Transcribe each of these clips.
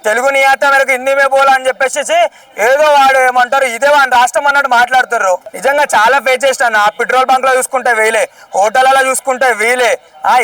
తెలుగు నియాత మేరకు హిందీ మే బోలా అని చెప్పేసి ఏదో వాడు ఏమంటారు ఇదే వాడి రాష్ట్రం అన్నట్టు మాట్లాడుతారు. నిజంగా చాలా ఫేస్ చేస్తాను. ఆ పెట్రోల్ బంక్ లో చూసుకుంటే వీలే, హోటళ్లలో చూసుకుంటే వీలే,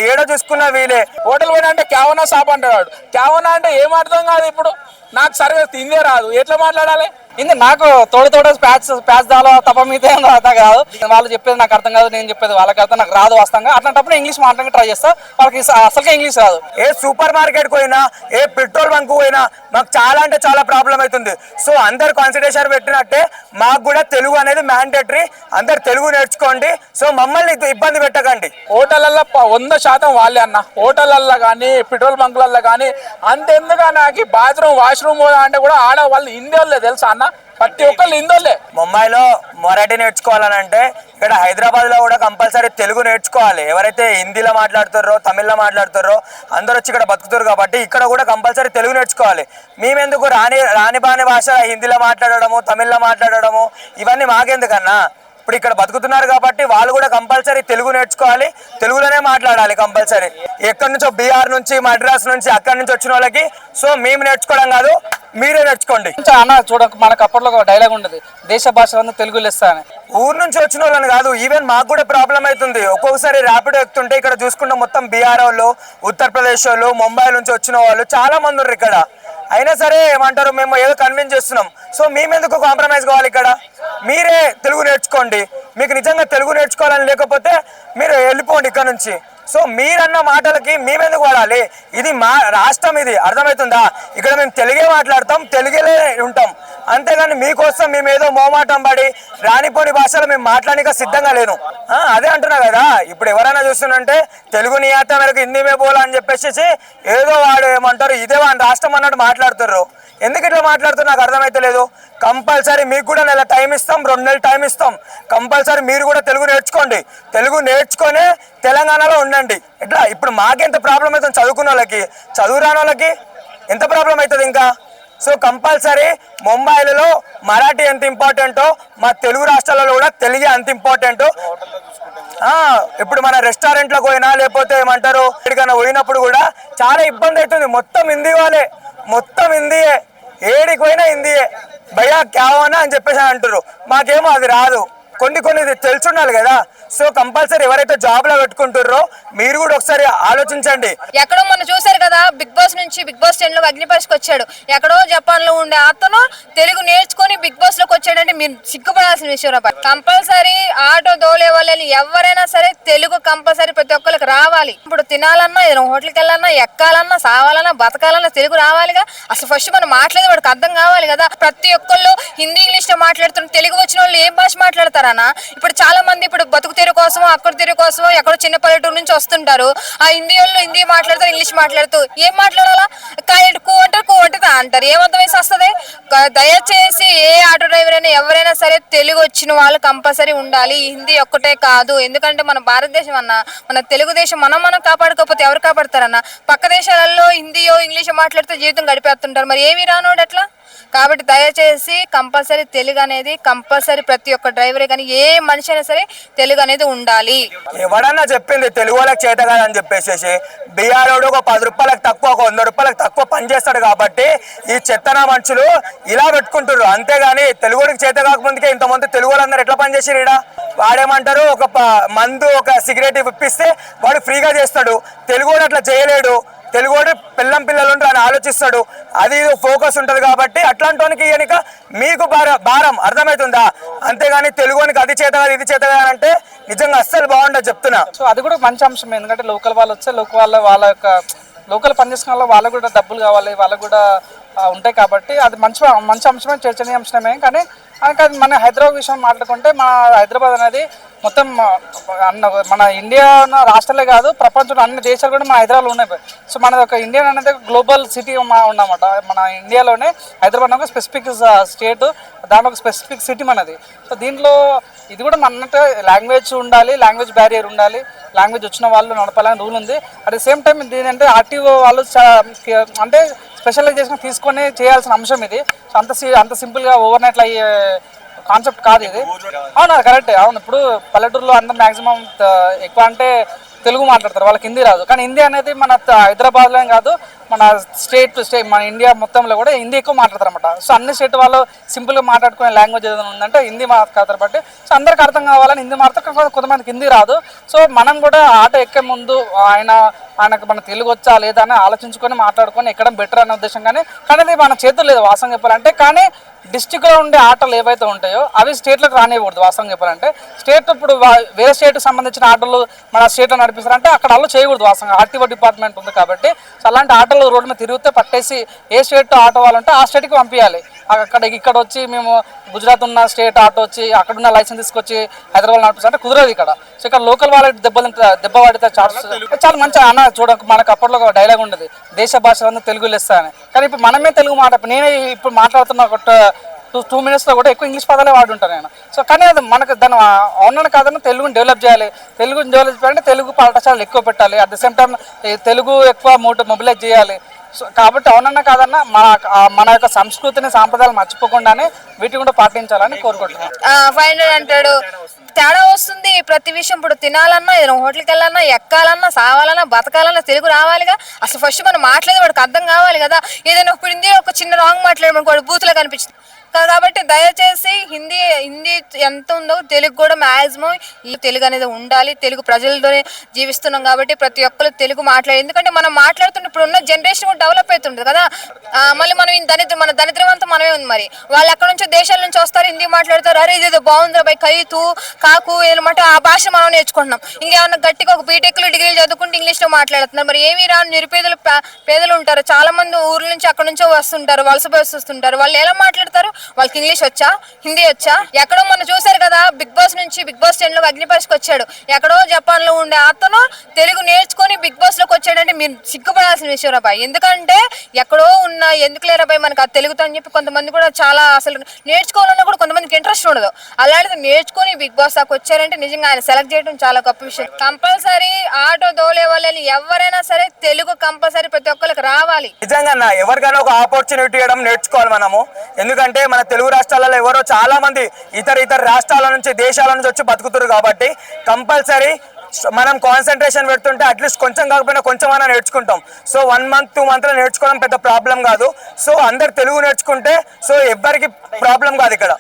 ఏడో చూసుకున్నా వీలే. హోటల్ పోయినా అంటే క్యావనా షాప్ అంటాడు. క్యావనా అంటే ఏం అర్థం కాదు. ఇప్పుడు నాకు సర్వీస్ హిందీ రాదు, ఎట్లా మాట్లాడాలి? ఇది నాకు తోడు ప్యాచ్ దాలో తప్ప మీద అర్థం కాదు. వాళ్ళు చెప్పేది నాకు అర్థం కాదు, నేను చెప్పేది వాళ్ళకి అర్థం నాకు రాదు వాస్తవంగా. అట్లాంటప్పుడు ఇంగ్లీష్ మాట్లాడడానికి ట్రై చేస్తా. వాళ్ళకి అసలుగా ఇంగ్లీష్ రాదు. ఏ సూపర్ మార్కెట్ పోయినా, ఏ పెట్రోల్ బంక్ పోయినా మాకు చాలా అంటే చాలా ప్రాబ్లం అవుతుంది. సో అందరు కాన్సన్ట్రేషన్ పెట్టినట్టే మాకు కూడా తెలుగు అనేది మ్యాండేటరీ. అందరు తెలుగు నేర్చుకోండి. సో మమ్మల్ని ఇబ్బంది పెట్టకండి. హోటళ్ళల్లో 100% వాళ్ళే అన్న. హోటళ్ళల్లో కానీ పెట్రోల్ బంకులలో కానీ అంతెందుకు నాకు బాత్రూమ్ వాష్రూమ్ అంటే కూడా ఆడవాళ్ళు హిందీ వాళ్ళే తెలుసా అన్న. ప్రతి ఒక్కళ్ళు హిందోళ్ళే. ముంబైలో మరాఠీ నేర్చుకోవాలని అంటే ఇక్కడ హైదరాబాద్ లో కూడా కంపల్సరీ తెలుగు నేర్చుకోవాలి. ఎవరైతే హిందీలో మాట్లాడుతారో, తమిళ్లో మాట్లాడుతారో అందరూ వచ్చి ఇక్కడ బతుకుతారు కాబట్టి ఇక్కడ కూడా కంపల్సరీ తెలుగు నేర్చుకోవాలి. మేమెందుకు రాని బాని భాష హిందీలో మాట్లాడడము, తమిళ్లో మాట్లాడడము ఇవన్నీ మాకెందుకన్నా? ఇప్పుడు ఇక్కడ బతుకుతున్నారు కాబట్టి వాళ్ళు కూడా కంపల్సరీ తెలుగు నేర్చుకోవాలి, తెలుగులోనే మాట్లాడాలి కంపల్సరీ. ఎక్కడి నుంచో బీహార్ నుంచి, మద్రాస్ నుంచి, అక్కడి నుంచి వచ్చిన వాళ్ళకి సో మేము నేర్చుకోవడం కాదు, మీరే నేర్చుకోండి అన్న. చూడక మనకు అప్పట్లో ఒక డైలాగ్ ఉండదు, దేశ భాషలంతా తెలుగు లెస్స అని. ఊరు నుంచి వచ్చిన వాళ్ళని కాదు, ఈవెన్ మాకు కూడా ప్రాబ్లం అవుతుంది. ఒక్కొక్కసారి ర్యాపిడో ఎక్కుతుంటే ఇక్కడ చూసుకుంటే మొత్తం బీహార్ వాళ్ళు, ఉత్తరప్రదేశ్ వాళ్ళు, ముంబై నుంచి వచ్చిన వాళ్ళు చాలా మంది ఉన్నారు ఇక్కడ. అయినా సరే ఏమంటారు, మేము ఏదో కన్విన్స్ చేస్తున్నాం. సో మేమెందుకు కాంప్రమైజ్ కావాలి? ఇక్కడ మీరే తెలుగు నేర్చుకోండి. మీకు నిజంగా తెలుగు నేర్చుకోవాలని లేకపోతే మీరు వెళ్ళిపోండి ఇక్కడ నుంచి. సో మీరన్న మాటలకి మేమెందుకు వాడాలి? ఇది మా రాష్ట్రం, ఇది అర్థమవుతుందా? ఇక్కడ మేము తెలుగే మాట్లాడతాం, తెలుగులే ఉంటాం. అంతేగాని మీకోసం మేము ఏదో మోమాటం పడి రానిపోని భాషలో మేము మాట్లాడడానికి సిద్ధంగా లేను. అదే అంటున్నా కదా. ఇప్పుడు ఎవరైనా చూస్తుంటే తెలుగు నియాత మేరకు హిందీ మే బోలా అని చెప్పేసి ఏదో వాడు ఏమంటారు ఇదే వాడి రాష్ట్రం అన్నట్టు మాట్లాడుతారు. ఎందుకు ఇట్లా మాట్లాడుతున్నారు నాకు అర్థమైతలేదు. కంపల్సరీ మీకు కూడా నెల టైం ఇస్తాం, 2 నెలలు టైం ఇస్తాం. కంపల్సరీ మీరు కూడా తెలుగు నేర్చుకోండి. తెలుగు నేర్చుకొని తెలంగాణలో ఉండండి. ఇట్లా ఇప్పుడు మాకెంత ప్రాబ్లం అవుతుంది చదువుకున్న వాళ్ళకి, చదువు రాని వాళ్ళకి ఎంత ప్రాబ్లం అవుతుంది ఇంకా. సో కంపల్సరీ ముంబైలో మరాఠీ ఎంత ఇంపార్టెంటో మా తెలుగు రాష్ట్రాలలో కూడా తెలుగే అంత ఇంపార్టెంట్. ఇప్పుడు మన రెస్టారెంట్లకు పోయినా లేకపోతే ఏమంటారు ఎక్కడికైనా పోయినప్పుడు కూడా చాలా ఇబ్బంది అవుతుంది. మొత్తం హిందీ వాళ్ళే, మొత్తం హిందీయే, ఏడికి పోయినా హిందీయే. భయ్యా క్యావనా అని చెప్పేసి అంటారు. మాకేమో అది రాదు. కొన్ని తెలుసుండాలి కదా. సో కంపల్సరీ ఎవరైతే జాబ్ లో పెట్టుకుంటారో మీరు కూడా ఒకసారి ఆలోచించండి. ఎక్కడో మనం చూసారు కదా, బిగ్ బాస్ నుంచి బిగ్ బాస్ 10 లో అగ్నిపరీక్షకు వచ్చాడు. ఎక్కడో జపాన్ లో ఉండే అతను తెలుగు నేర్చుకుని బిగ్ బాస్ లోకి వచ్చాడంటే మీరు సిగ్గుపడాల్సిన విషయం. కంపల్సరీ ఆటో దోలే వాళ్ళని ఎవరైనా సరే తెలుగు కంపల్సరీ ప్రతి ఒక్కరికి రావాలి. ఇప్పుడు తినాలన్నా, ఏదైనా హోటల్కి వెళ్ళాలన్నా, ఎక్కాలన్నా, సావాలన్నా, బతకాలన్నా తెలుగు రావాలిగా. అసలు ఫస్ట్ మనం మాట్లాడేది వాడికి అర్థం కావాలి కదా. ప్రతి ఒక్కళ్ళు హిందీ ఇంగ్లీష్ లో మాట్లాడుతున్న తెలుగు వచ్చిన వాళ్ళు ఏం భాష మాట్లాడతారన్నా? ఇప్పుడు చాలా మంది ఇప్పుడు బతుకు తెరు కోసం, అక్కడ తెరు కోసం ఎక్కడో చిన్న పల్లెటూరు నుంచి వస్తుంటారు. ఆ హిందీ వాళ్ళు హిందీ మాట్లాడతారు, ఇంగ్లీష్ మాట్లాడుతూ ఏం మాట్లాడాలా? కూ అంటారు అంటారు. ఏమర్థం వేసి వస్తుంది? దయచేసి ఏ ఆటో డ్రైవర్ అయినా ఎవరైనా సరే తెలుగు వచ్చిన వాళ్ళు కంపల్సరీ ఉండాలి. హిందీ ఒక్కటే కాదు. ఎందుకంటే మన భారతదేశం అన్న, మన తెలుగుదేశం మనం కాపాడుకోకపోతే ఎవరు కాపాడతారన్న? పక్క దేశాలలో హిందీయో ఇంగ్లీషో మాట్లాడితే జీవితం గడిపేస్తుంటారు. మరి ఏమి రానోడు ఎట్లా? కాబట్టి దయచేసి కంపల్సరీ తెలుగు అనేది కంపల్సరీ ప్రతి ఒక్క డ్రైవరే కానీ ఏ మనిషి అయినా సరే తెలుగు అనేది ఉండాలి. ఎవడన్నా చెప్పింది తెలుగు వాళ్ళకి చేత కాదని చెప్పేసి బీఆర్ ఒక 10 రూపాయలకు తక్కువ, ఒక 100 రూపాయలకు తక్కువ పనిచేస్తాడు కాబట్టి ఈ చెత్తనా మనుషులు ఇలా పెట్టుకుంటారు. అంతేగాని తెలుగుడికి చేత కాకముందుకే ఇంతమంది తెలుగు వాళ్ళందరూ ఎట్లా పనిచేసారు? ఇక్కడ వాడేమంటారు, ఒక మందు ఒక సిగరెట్ ఇప్పిస్తే వాడు ఫ్రీగా చేస్తాడు. తెలుగు అట్లా చేయలేడు. తెలుగు పిల్లలు ఉంటారు అని ఆలోచిస్తాడు. అది ఫోకస్ ఉంటుంది కాబట్టి అట్లాంటి కనుక మీకు భారం అర్థమవుతుందా? అంతేగాని తెలుగునికి అది చేత కాదు ఇది చేత కాదు అంటే నిజంగా అస్సలు బాగుండదు చెప్తున్నా. సో అది కూడా మంచి అంశం. ఎందుకంటే లోకల్ వాళ్ళు వస్తే వాళ్ళ యొక్క లోకల్ పనిచేసుకున్న వాళ్ళకు కూడా డబ్బులు కావాలి, వాళ్ళకు కూడా ఉంటాయి కాబట్టి అది మంచి అంశమే, చర్చనీయాంశమే. కానీ మన హైదరాబాద్ విషయం మాట్లాడుకుంటే మన హైదరాబాద్ అనేది మొత్తం మన ఇండియా రాష్ట్రాలే కాదు, ప్రపంచంలో అన్ని దేశాలు కూడా మన హైదరాబాద్లో ఉన్నాయి. సో మన ఒక ఇండియా అనేది గ్లోబల్ సిటీ ఉన్నమాట. మన ఇండియాలోనే హైదరాబాద్ ఒక స్పెసిఫిక్ స్టేట్, దాని ఒక స్పెసిఫిక్ సిటీ మనది. సో దీంట్లో ఇది కూడా మన లాంగ్వేజ్ ఉండాలి, లాంగ్వేజ్ బ్యారియర్ ఉండాలి, లాంగ్వేజ్ వచ్చిన వాళ్ళు నడపాలని రూల్ ఉంది. అట్ ద సేమ్ టైం దీని అంటే ఆర్టీఓ వాళ్ళు అంటే స్పెషలైజేషన్ తీసుకొని చేయాల్సిన అంశం ఇది. సో అంత సింపుల్గా ఓవర్ నైట్ అయ్యే కాన్సెప్ట్ కాదు ఇది. అవును, కరెక్టే. అవును, ఇప్పుడు పల్లెటూరులో అందరూ మ్యాక్సిమం ఎక్కువ అంటే తెలుగు మాట్లాడతారు, వాళ్ళకి హిందీ రాదు. కానీ హిందీ అనేది మన హైదరాబాద్లో కాదు, మన స్టేట్ మన ఇండియా మొత్తంలో కూడా హిందీ ఎక్కువ మాట్లాడతారు అనమాట. సో అన్ని స్టేట్ వాళ్ళు సింపుల్గా మాట్లాడుకునే లాంగ్వేజ్ ఏదైనా ఉందంటే హిందీ మాట్లాడతారు. బట్టి సో అందరికి అర్థం కావాలని హిందీ మాట్లాడతారు, కొంతమందికి హిందీ రాదు. సో మనం కూడా ఆటో ఎక్కే ముందు ఆయనకు మన తెలుగు వచ్చా లేదా అని ఆలోచించుకొని మాట్లాడుకొని ఎక్కడం బెటర్ అనే ఉద్దేశం. కానీ అది మన చేతులు లేదు వాస్తవం చెప్పాలంటే. కానీ డిస్టిక్లో ఉండే ఆటలు ఏవైతే ఉంటాయో అవి స్టేట్లకు రానివ్వకూడదు వాస్తవం చెప్పాలంటే. స్టేట్ ఇప్పుడు వేరే స్టేట్కి సంబంధించిన ఆటలు మన స్టేట్లో నడిపిస్తారంటే అక్కడ వాళ్ళు చేయకూడదు వాస్తవంగా. ఆర్టీఓ డిపార్ట్మెంట్ ఉంది కాబట్టి సో అలాంటి ఆటలు రోడ్డు మీద తిరిగితే పట్టేసి ఏ స్టేట్ ఆటో వాళ్ళు ఉంటే ఆ స్టేట్కి పంపించాలి. ఇక్కడ వచ్చి మేము గుజరాత్ ఉన్న స్టేట్ ఆటో వచ్చి అక్కడ ఉన్న లైసెన్స్ తీసుకొచ్చి హైదరాబాద్ నడిపిస్తే కుదరదు ఇక్కడ. సో ఇక్కడ లోకల్ వాళ్ళకి దెబ్బ పడితే చాలా మంచి అన్న చూడక మనకు అప్పట్లో ఒక డైలాగ్ ఉండేది, దేశ భాషలంతా తెలుగు లెస్స అని. కానీ ఇప్పుడు మనమే తెలుగు మాట నేనే ఇప్పుడు మాట్లాడుతున్న ఒక 2 minutesలో కూడా ఎక్కువ ఇంగ్లీష్ పదాలే వాడుంటాను నేను. సో కానీ అది మనకు దాని అవునని కాదన్నా తెలుగుని డెవలప్ చేయాలి. తెలుగుని డెవలప్ చేయాలంటే తెలుగు పాఠశాలలు ఎక్కువ పెట్టాలి. At the same time Telugu ఎక్కువ మొబిలైజ్ చేయాలి. సో కాబట్టి అవునన్నా కాదన్నా మన యొక్క సంస్కృతిని సాంప్రదాయాలు మర్చిపోకుండానే వీటిని కూడా పాటించాలని కోరుకుంటున్నాను. ఫైనల్ అంటాడు తేడా వస్తుంది ప్రతి విషయం. ఇప్పుడు తినాలన్నా ఏదైనా హోటల్కి వెళ్ళాలన్నా ఎక్కాలన్నా సావాలన్నా బతకాలన్నా తెలుగు రావాలిగా. అసలు ఫస్ట్ మనం మాట్లాడేది వాడికి అర్థం కావాలి కదా. ఏదైనా ఇప్పుడు హిందీ ఒక చిన్న రాంగ్ మాట్లాడమనుకో వాడు బూతులో కనిపించింది కాబట్టి దయచేసి హిందీ ఎంత ఉందో తెలుగు కూడా మ్యాక్సిమం ఈ తెలుగు అనేది ఉండాలి. తెలుగు ప్రజలతోనే జీవిస్తున్నాం కాబట్టి ప్రతి ఒక్కరు తెలుగు మాట్లాడాలి. ఎందుకంటే మనం మాట్లాడుతున్న ఇప్పుడు ఉన్న జనరేషన్ కూడా డెవలప్ అవుతుంటుంది కదా. మళ్ళీ మనం మన దరిద్రం అంతా మనమే ఉంది. మరి వాళ్ళు ఎక్కడి నుంచో దేశాల నుంచి వస్తారు, హిందీ మాట్లాడతారు. అరే ఇదేదో బాగుందిరా బై కైతు కాకు ఏదన్నమాట ఆ భాష మనం నేర్చుకుంటున్నాం. ఇంకేమన్నా గట్టిగా ఒక బీటెక్లు డిగ్రీలు చదువుకుంటే ఇంగ్లీష్లో మాట్లాడుతున్నారు. మరి ఏమీ రాని పేదలు ఉంటారు చాలా మంది ఊర్ల నుంచి అక్కడ నుంచో వస్తుంటారు, వలస వస్తుంటారు. వాళ్ళు ఎలా మాట్లాడతారు? వాళ్ళకి ఇంగ్లీష్ వచ్చా, హిందీ వచ్చా? ఎక్కడో మనం చూసారు కదా బిగ్ బాస్ నుంచి బిగ్ బాస్ 10 లో అగ్ని పరీక్షకు వచ్చాడు. ఎక్కడో జపాన్ లో ఉండే అతను తెలుగు నేర్చుకొని బిగ్ బాస్ లోకి వచ్చాడంటే మీరు సిగ్గుపడాల్సిన విషయం రాబాయ్. ఎందుకంటే ఎక్కడో ఉన్న ఎందుకు లేరాబాయ్ మనకు ఆ తెలుగుతో అని చెప్పి కొంతమంది కూడా చాలా అసలు నేర్చుకోవాలన్నా కూడా కొంతమందికి ఇంట్రెస్ట్ ఉండదు. అలాంటిది నేర్చుకొని బిగ్ బాస్ దాకా వచ్చారంటే నిజంగా ఆయన సెలెక్ట్ చేయడం చాలా గొప్ప విషయం. కంపల్సరీ ఆటో దోలే వాళ్ళని ఎవరైనా సరే తెలుగు కంపల్సరీ ప్రతి ఒక్కరికి రావాలి. నిజంగా ఎవరికైనా ఒక ఆపర్చునిటీ ఇవ్వడం నేర్చుకోవాలి మనము. ఎందుకంటే మన తెలుగు రాష్ట్రాలలో ఎవరో చాలా మంది ఇతర రాష్ట్రాల నుంచి దేశాల నుంచి వచ్చి బతుకుతారు కాబట్టి కంపల్సరీ మనం కాన్సన్ట్రేషన్ పెడుతుంటే అట్లీస్ట్ కొంచెం కాకపోయినా కొంచెమైనా నేర్చుకుంటాం. సో 1 month 2 months నేర్చుకోవడం పెద్ద ప్రాబ్లం కాదు. సో అందరు తెలుగు నేర్చుకుంటే సో ఎవ్వరికి ప్రాబ్లం కాదు ఇక్కడ.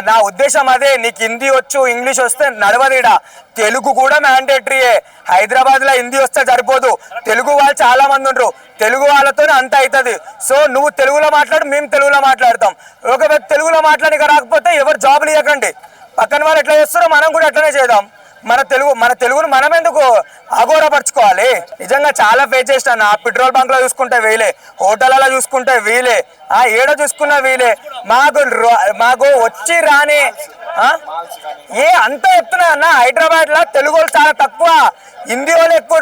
నా ఉద్దేశం అదే. నీకు హిందీ వచ్చు ఇంగ్లీష్ వస్తే నడవదిడా. తెలుగు కూడా మ్యాండేటరీయే. హైదరాబాద్ లో హిందీ వస్తే సరిపోదు, తెలుగు వాళ్ళు చాలా మంది ఉండరు. తెలుగు వాళ్ళతోనే అంత అవుతుంది. సో నువ్వు తెలుగులో మాట్లాడు, మేము తెలుగులో మాట్లాడతాం. ఒకవేళ తెలుగులో మాట్లాడిక రాకపోతే ఎవరు జాబులు ఇవ్వకండి. పక్కన వాళ్ళు ఎట్లా చేస్తారో మనం కూడా అట్లనే చేద్దాం. మన తెలుగును మనం ఎందుకు అఘోరపరచుకోవాలి? నిజంగా చాలా ఫేస్ చేస్తాను. ఆ పెట్రోల్ బంక్ లో చూసుకుంటే వీలే, హోటళ్ళలో చూసుకుంటే వీలే, ఏడ చూసుకున్నా వీలే. మాకు వచ్చి రాని అంతా చెప్తున్నా అన్న. హైదరాబాద్ లో తెలుగు వాళ్ళు చాలా తక్కువ, హిందీ వాళ్ళు ఎక్కువ.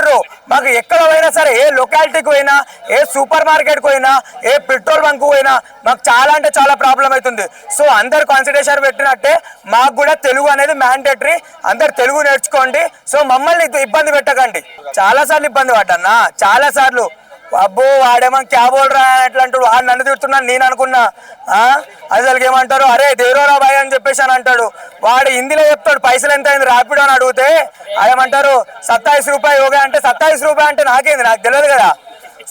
మాకు ఎక్కడ పోయినా సరే, ఏ లొకాలిటీకి పోయినా, ఏ సూపర్ మార్కెట్కి పోయినా, ఏ పెట్రోల్ బంక్ పోయినా మాకు చాలా అంటే చాలా ప్రాబ్లం అవుతుంది. సో అందరు కాన్సన్ట్రేషన్ పెట్టినట్టే మాకు కూడా తెలుగు అనేది మ్యాండేటరీ. అందరు తెలుగు నేర్చుకోండి. సో మమ్మల్ని ఇబ్బంది పెట్టకండి. చాలా సార్లు ఇబ్బంది పడ్డన్నా, చాలా సార్లు. అబ్బో వాడేమో క్యాబోల్ రా ఎట్లా అంటాడు, వాడు నన్ను తిడుతున్నాను నేను అనుకున్నా. అసలుకి ఏమంటారు, అరే దేరోరా బాయ్ అని చెప్పేసి అని అంటాడు. వాడు హిందీలో చెప్తాడు పైసలు ఎంత అయింది ర్యాపిడో అని అడిగితే ఏమంటారు 27 రూపాయలు యోగా అంటే 27 రూపాయలు అంటే నాకేంది, నాకు తెలియదు కదా.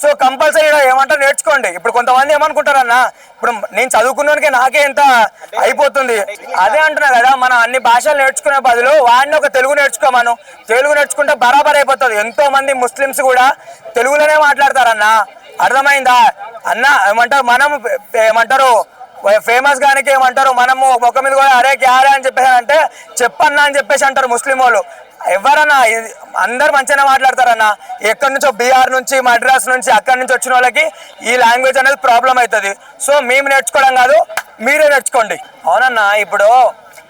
సో కంపల్సరీ ఏమంటారు నేర్చుకోండి. ఇప్పుడు కొంతమంది ఏమనుకుంటారన్న, ఇప్పుడు నేను చదువుకున్నానికి నాకే ఎంత అయిపోతుంది. అదే అంటున్నా కదా, మనం అన్ని భాషలు నేర్చుకునే బదులు వాడిని ఒక తెలుగు నేర్చుకోమను. తెలుగు నేర్చుకుంటే బరాబర్ అయిపోతుంది. ఎంతో మంది ముస్లిమ్స్ కూడా తెలుగులోనే మాట్లాడతారన్న. అర్థమైందా అన్న? ఏమంటారు మనం ఏమంటారు ఫేమస్ గానికి ఏమంటారు మనము ఒక మీద కూడా అరే క్యారే అని చెప్పేసి అంటే చెప్పన్నా అని చెప్పేసి అంటారు ముస్లిం వాళ్ళు. ఎవరన్నా అందరు మంచిగానే మాట్లాడతారన్న. ఎక్కడి నుంచో బీహార్ నుంచి మద్రాస్ నుంచి అక్కడి నుంచి వచ్చిన వాళ్ళకి ఈ లాంగ్వేజ్ అనేది ప్రాబ్లం అవుతుంది. సో మేము నేర్చుకోవడం కాదు, మీరే నేర్చుకోండి. అవునన్నా, ఇప్పుడు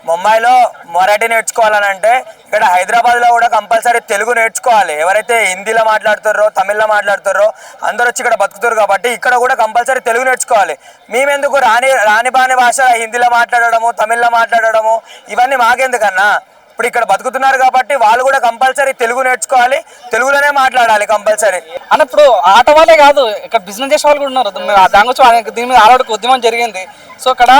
ముంబైలో మరాఠీ నేర్చుకోవాలని అంటే ఇక్కడ హైదరాబాద్లో కూడా కంపల్సరీ తెలుగు నేర్చుకోవాలి. ఎవరైతే హిందీలో మాట్లాడుతారో తమిళ్లో మాట్లాడుతారో అందరూ వచ్చి ఇక్కడ బతుకుతారు కాబట్టి ఇక్కడ కూడా కంపల్సరీ తెలుగు నేర్చుకోవాలి. మేమెందుకు రాని బాని భాష హిందీలో మాట్లాడడము, తమిళ్లో మాట్లాడడము ఇవన్నీ మాకెందుకన్నా? ఇప్పుడు ఇక్కడ బతుకుతున్నారు కాబట్టి వాళ్ళు కూడా కంపల్సరీ తెలుగు నేర్చుకోవాలి, తెలుగులోనే మాట్లాడాలి కంపల్సరీ. అన్నప్పుడు ఆట వాళ్ళే కాదు, ఇక్కడ బిజినెస్ చేసే వాళ్ళు కూడా ఉన్నారు. దాని గురించి దీని మీద ఆడవాడికి ఉద్యమం జరిగింది. సో ఇక్కడ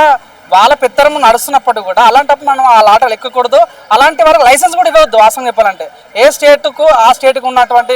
వాళ్ళ పెత్తనం నడుస్తున్నప్పుడు కూడా అలాంటప్పుడు మనం ఆ ఆటలు ఎక్కకూడదు. అలాంటి వరకు లైసెన్స్ కూడా ఇవ్వద్దు. వాస్తవం చెప్పాలంటే ఏ స్టేట్కు ఆ స్టేట్కి ఉన్నటువంటి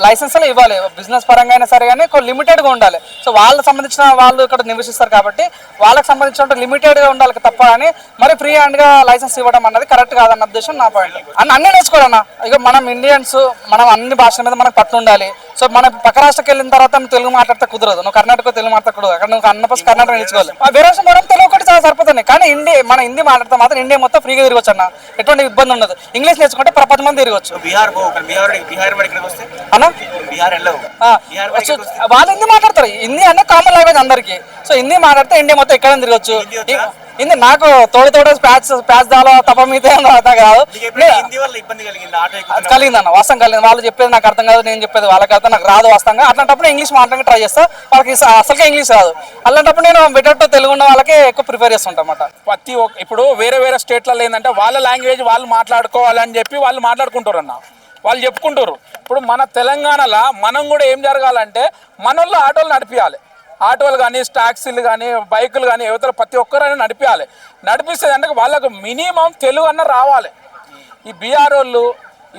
లైసెన్స్లు ఇవ్వాలి. బిజినెస్ పరంగా అయినా సరే కానీ లిమిటెడ్గా ఉండాలి. సో వాళ్ళకి సంబంధించిన వాళ్ళు ఇక్కడ నివసిస్తారు కాబట్టి వాళ్ళకి సంబంధించిన లిమిటెడ్గా ఉండాలి తప్ప అని మరి ఫ్రీ హ్యాండ్గా లైసెన్స్ ఇవ్వడం అన్నది కరెక్ట్ కాదన్న ఉద్దేశం నా పాయింట్. అన్నీ నేర్చుకోవాలన్నా. ఇక మనం ఇండియన్స్ మనం అన్ని భాషల మీద మనకు పట్టు ఉండాలి. సో మన పక్క రాష్ట్రకి వెళ్ళిన తర్వాత నువ్వు తెలుగు మాట్లాడితే కుదరదు. నువ్వు కర్ణాటక తెలుగు మాట్లాడకూడదు. అక్కడ నువ్వు అన్న ఫస్ట్ కర్ణాటక నేర్చుకోవాలి. వేరే రాష్ట్రం పోవడం తెలుగు ఒకటి చాలా సరిపోతుంది. కానీ మన హిందీ మాట్లాడితే మాత్రం ఇండియా మొత్తం ఫ్రీగా తిరగచ్చు అన్న. ఎటువంటి ఇబ్బంది ఉండదు. ఇంగ్లీష్ నేర్చుకుంటే ప్రపంచం మంది తిరగచ్చు అన్న. వాళ్ళు హిందీ మాట్లాడతారు. హిందీ అనే కామన్ లాంగ్వేజ్ అందరికి. సో హిందీ మాట్లాడితే ఇండియా మొత్తం ఎక్కడైనా తిరగచ్చు. హిందీ నాకు తోడు ప్యాచ్ దాలో తప్ప మీద కాదు కలిగిందన్న. వాస్తవం కలిగింది. వాళ్ళు చెప్పేది నాకు అర్థం కాదు, నేను చెప్పేది వాళ్ళకి అర్థం నాకు రాదు వాస్తవంగా. అట్లాంటప్పుడు ఇంగ్లీష్ మాట్లాడడానికి ట్రై చేస్తా. వాళ్ళకి అసలుకే ఇంగ్లీష్ రాదు. అలాంటప్పుడు నేను బెటర్ టు తెలుగు ఉన్న వాళ్ళకే ఎక్కువ ప్రిఫర్ చేస్తుంటా అన్నమాట. ఇప్పుడు వేరే వేరే స్టేట్లలో ఏంటంటే వాళ్ళ లాంగ్వేజ్ వాళ్ళు మాట్లాడుకోవాలని చెప్పి వాళ్ళు మాట్లాడుకుంటారు అన్న, వాళ్ళు చెప్పుకుంటారు. ఇప్పుడు మన తెలంగాణలో మనం కూడా ఏం జరగాలంటే మనోళ్ళు ఆటోలు నడిపించాలి. ఆటోలు కానీ టాక్సీలు కానీ బైకులు కానీ యువతలు ప్రతి ఒక్కరైనా నడిపిస్తే అంటే వాళ్ళకు మినిమం తెలుగు అన్న రావాలి. ఈ బీహార్ వాళ్ళు,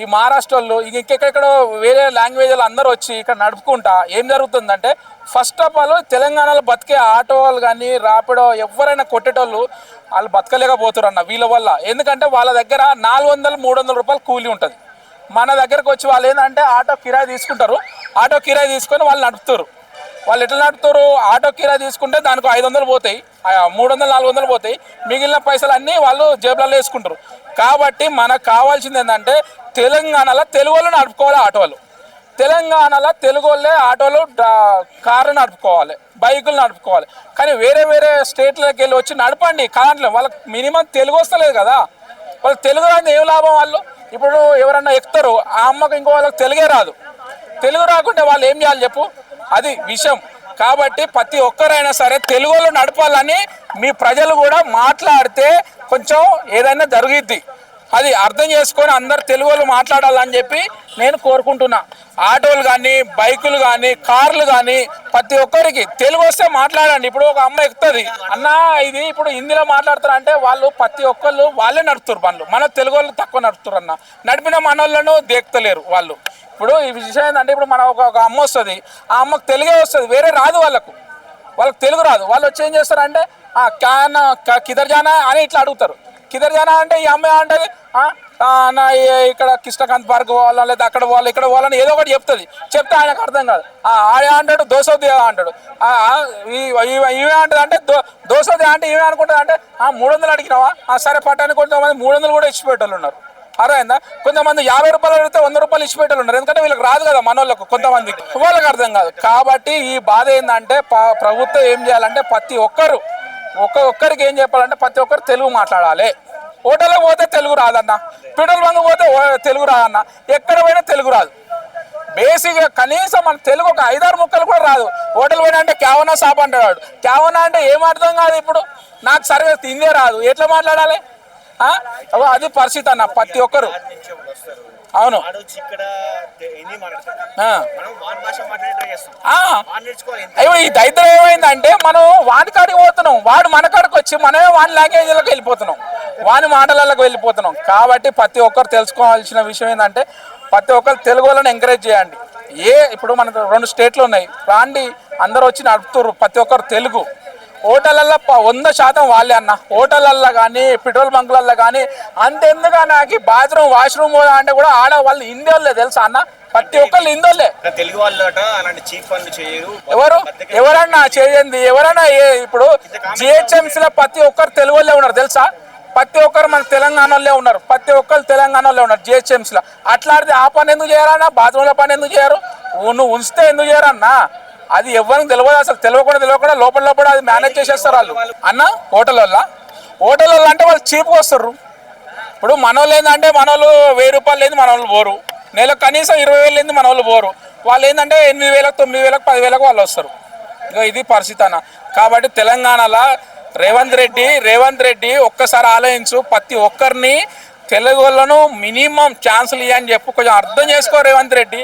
ఈ మహారాష్ట్ర వాళ్ళు, ఇంకెక్కడెక్కడో వేరే లాంగ్వేజ్ వాళ్ళు అందరూ వచ్చి ఇక్కడ నడుపుకుంటా ఏం జరుగుతుందంటే ఫస్ట్ ఆఫ్ ఆల్ తెలంగాణలో బతికే ఆటో వాళ్ళు కానీ ర్యాపిడో ఎవరైనా కొట్టేటోళ్ళు వాళ్ళు బతకలేకపోతారు అన్న వీళ్ళ వల్ల. ఎందుకంటే వాళ్ళ దగ్గర 400-300 రూపాయలు కూలీ ఉంటుంది. మన దగ్గరకు వచ్చి వాళ్ళు ఏంటంటే ఆటో కిరాయి తీసుకుంటారు. ఆటో కిరాయి తీసుకొని వాళ్ళు నడుపుతారు. వాళ్ళు ఎట్లా నడుపుతారు? ఆటో కిరాయి తీసుకుంటే దానికి 500 పోతాయి, 300-400 పోతాయి. మిగిలిన పైసలు అన్నీ వాళ్ళు జేబులలో వేసుకుంటారు. కాబట్టి మనకు కావాల్సింది ఏంటంటే తెలంగాణలో తెలుగు వాళ్ళు నడుపుకోవాలి ఆటోలు. తెలంగాణలో తెలుగు వాళ్ళే ఆటోలు కార్లు నడుపుకోవాలి, బైకులు నడుపుకోవాలి. కానీ వేరే వేరే స్టేట్లకు వెళ్ళి వచ్చి నడపండి కాదంటే వాళ్ళకి మినిమం తెలుగు వస్తలేదు కదా. వాళ్ళు తెలుగు రాని ఏం లాభం? వాళ్ళు ఇప్పుడు ఎవరన్నా ఎక్కుతారు, ఆ అమ్మకు ఇంకో వాళ్ళకి తెలుగే రాదు. తెలుగు రాకుంటే వాళ్ళు ఏం చేయాలి చెప్పు? అది విషయం. కాబట్టి ప్రతి ఒక్కరైనా సరే తెలుగులో నడపాలని మీ ప్రజలు కూడా మాట్లాడితే కొంచెం ఏదైనా జరుగుద్ది. అది అర్థం చేసుకొని అందరు తెలుగులో మాట్లాడాలని చెప్పి నేను కోరుకుంటున్నా. ఆటోలు కానీ బైకులు కానీ కార్లు కానీ ప్రతి ఒక్కరికి తెలుగు వస్తే మాట్లాడండి. ఇప్పుడు ఒక అమ్మ ఎక్కుతుంది అన్న, ఇది ఇప్పుడు హిందీలో మాట్లాడతారు అంటే వాళ్ళు ప్రతి ఒక్కళ్ళు వాళ్ళే నడుపుతారు బండ్లు. మన తెలుగు వాళ్ళు తక్కువ నడుపుతారు అన్న. నడిపిన మనోళ్ళను దేక్తలేరు వాళ్ళు. ఇప్పుడు ఈ విషయం ఏంటంటే ఇప్పుడు మన ఒక అమ్మ వస్తుంది, ఆ అమ్మకు తెలుగే వస్తుంది, వేరే రాదు వాళ్ళకు తెలుగు రాదు. వాళ్ళు వచ్చి ఏం చేస్తారంటే క్యాన్ కిదర్ జానా అని ఇట్లా అడుగుతారు. కిదర్ జానా అంటే ఈ అమ్మాయి అంటది నా ఇక్కడ కృష్ణకాంత్ పార్క్ పోవాలా లేదా అక్కడ పోవాలి ఇక్కడ పోవాలని ఏదో ఒకటి చెప్తే ఆయనకు అర్థం కాదు. ఆడే అంటాడు దోసోదే అంటాడు, ఇవే అంటది అంటే దోసోదే అంటే ఇవే అనుకుంటుంది అంటే 300 అడిగినావా సరే పట్టానికి. కొంతమంది 300 కూడా ఇచ్చిపెట్టేళ్ళు ఉన్నారు. అర్థమైందా? కొంతమంది 50 రూపాయలు అడిగితే 100 రూపాయలు ఇచ్చిపెట్టేళ్ళు ఉన్నారు. ఎందుకంటే వీళ్ళకి రాదు కదా, మనోళ్ళకు కొంతమందికి వాళ్ళకి అర్థం కాదు. కాబట్టి ఈ బాధ ఏంటంటే ప్రభుత్వం ఏం చేయాలంటే ప్రతి ఒక్కరికి ఏం చెప్పాలంటే ప్రతి ఒక్కరు తెలుగు మాట్లాడాలి. హోటల్కి పోతే తెలుగు రాదన్న, పెట్రోల్ బంక్ పోతే తెలుగు రాదన్న, ఎక్కడ పోయినా తెలుగు రాదు. బేసిక్గా కనీసం మన తెలుగు ఒక 5-6 ముక్కలు కూడా రాదు. హోటల్ పోయినా అంటే క్యావనా షాప్ అంటాడు. క్యావనా అంటే ఏం అర్థం కాదు. ఇప్పుడు నాకు సరిగ్గా హిందీ రాదు, ఎట్లా మాట్లాడాలి? అది పరిస్థితి అన్న ప్రతి ఒక్కరు. అవును, అయ్యో ఈ దైత్యం ఏమైందంటే మనం వాడి కాడికి పోతున్నాం, వాడు మన కాడికి వచ్చి మనమే వాడి లాంగ్వేజ్లోకి వెళ్ళిపోతున్నాం, వాని మాటలలోకి వెళ్ళిపోతున్నాం. కాబట్టి ప్రతి ఒక్కరు తెలుసుకోవాల్సిన విషయం ఏంటంటే ప్రతి ఒక్కరు తెలుగు వాళ్ళని ఎంకరేజ్ చేయండి. ఇప్పుడు మనకు 2 స్టేట్లు ఉన్నాయి, రాండి అందరూ వచ్చి నడుపుతారు ప్రతి ఒక్కరు తెలుగు. హోటళ్ళల్లో 100% వాళ్ళే అన్న. హోటళ్ళల్లో కానీ పెట్రోల్ బంకులల్లో కానీ అంతెందుకు నాకు బాత్రూమ్ వాష్రూమ్ అంటే కూడా ఆడవాళ్ళు హిందీ వాళ్ళే తెలుసా అన్న. ప్రతి ఒక్కళ్ళు హిందీ వాళ్ళే. తెలుగు వాళ్ళట అలాంటి చీప్ పనులు చేయరు. ఎవరన్నా చేయండి, ఎవరైనా ఇప్పుడు జిహెచ్ఎంసీలో ప్రతి ఒక్కరు తెలుగు వాళ్ళే ఉన్నారు తెలుసా. ప్రతి ఒక్కరు మన తెలంగాణలో ఉన్నారు, ప్రతి ఒక్కరు తెలంగాణలో ఉన్నారు జిహెచ్ఎంసీలో. అట్లాంటిది ఆ పని ఎందుకు చేయరన్నా? బాత్రూంలో పని ఎందుకు చేయరు? నువ్వు ఉంచితే ఎందుకు చేయరన్నా? అది ఎవరికి తెలియదు, అసలు తెలియకుండా లోపల అది మేనేజ్ చేసేస్తారు వాళ్ళు అన్న. హోటల్ వాళ్ళు అంటే వాళ్ళు చీప్గా వస్తారు. ఇప్పుడు మనోళ్ళు ఏంటంటే మనోళ్ళు 1000 రూపాయలు లేని మనోళ్ళు పోరు, నెలకు కనీసం 20,000 లేని మనోళ్ళు పోరు. వాళ్ళు ఏంటంటే 8,000, 9,000, 10,000 వాళ్ళు వస్తారు. ఇంకా ఇది పరిస్థితి అన్న. కాబట్టి తెలంగాణలో రేవంత్ రెడ్డి ఒక్కసారి ఆలోచించు, ప్రతి ఒక్కరిని తెలుగు వాళ్ళను మినిమం ఛాన్సులు ఇవ్వని చెప్పు, కొంచెం అర్థం చేసుకో రేవంత్ రెడ్డి.